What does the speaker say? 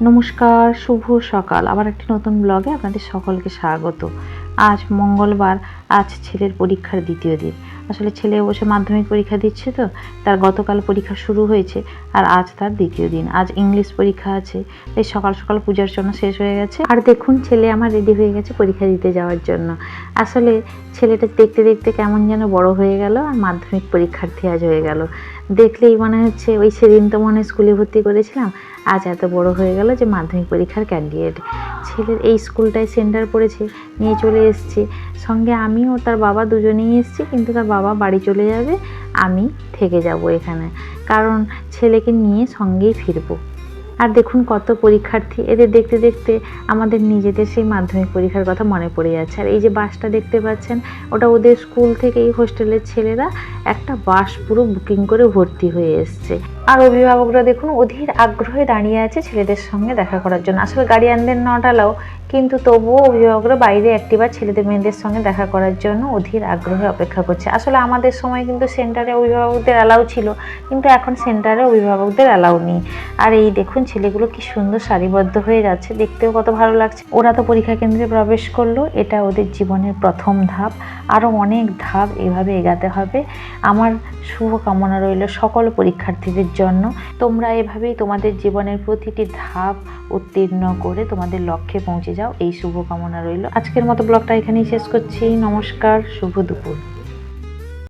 নমস্কার, শুভ সকাল। আবার একটি নতুন ব্লগে আপনাদের সকলকে স্বাগত। আজ মঙ্গলবার, আজ ছেলের পরীক্ষার দ্বিতীয় দিন। আসলে ছেলে বসে মাধ্যমিক পরীক্ষা দিচ্ছে, তো তার গতকাল পরীক্ষা শুরু হয়েছে আর আজ তার দ্বিতীয় দিন। আজ ইংলিশ পরীক্ষা আছে, তাই সকাল সকাল পূজার জন্য শেষ হয়ে গেছে। আর দেখুন, ছেলে আমার রেডি হয়ে গেছে পরীক্ষা দিতে যাওয়ার জন্য। আসলে ছেলেটা দেখতে দেখতে কেমন যেন বড় হয়ে গেল আর মাধ্যমিক পরীক্ষার্থী আজ হয়ে গেল। দেখলেই মনে হচ্ছে ওই সেদিন তো মনে স্কুলে ভর্তি করেছিলাম, আজ এত বড় হয়ে গেল যে মাধ্যমিক পরীক্ষার ক্যান্ডিডেট। ছেলের এই স্কুলটায় সেন্টার পড়েছে, নিয়ে চলে এসেছি সঙ্গে। আমি ও তার বাবা দুজনেই এসেছি, কিন্তু তার বাবা বাড়ি চলে যাবে, আমি থেকে যাব এখানে, কারণ ছেলেকে নিয়ে সঙ্গেই ফিরবো। আর দেখুন কত পরীক্ষার্থী, এদের দেখতে দেখতে আমাদের নিজেদের সেই মাধ্যমিক পরীক্ষার কথা মনে পড়ে যাচ্ছে। আর এই যে বাসটা দেখতে পাচ্ছেন, ওটা ওদের স্কুল থেকে এই হোস্টেলের ছেলেরা একটা বাস পুরো বুকিং করে ভর্তি হয়ে এসছে। আর অভিভাবকরা দেখুন অধীর আগ্রহে দাঁড়িয়ে আছে ছেলেদের সঙ্গে দেখা করার জন্য। আসলে গার্ডিয়ানদের নট অ্যালাউ, কিন্তু তবুও অভিভাবকরা বাইরে একটিবার ছেলেদের মেয়েদের সঙ্গে দেখা করার জন্য অধীর আগ্রহে অপেক্ষা করছে। আসলে আমাদের সময় কিন্তু সেন্টারে অভিভাবকদের অ্যালাউ ছিল, কিন্তু এখন সেন্টারে অভিভাবকদের অ্যালাউ নেই। আর এই দেখুন ছেলেগুলো কি সুন্দর সারিবদ্ধ হয়ে যাচ্ছে, দেখতেও কত ভালো লাগছে। ওরা তো পরীক্ষা কেন্দ্রে প্রবেশ করলো, এটা ওদের জীবনের প্রথম ধাপ। আরও অনেক ধাপ এভাবে এগাতে হবে। আমার শুভ কামনা রইল সকল পরীক্ষার্থীদের জন্য। তোমরা এভাবেই তোমাদের জীবনের প্রতিটি ধাপ উত্তীর্ণ করে তোমাদের লক্ষ্যে পৌঁছে যাও, এই শুভ কামনা রইল। আজকের মতো ব্লগটা এখানেই শেষ করছি। নমস্কার, শুভ দুপুর।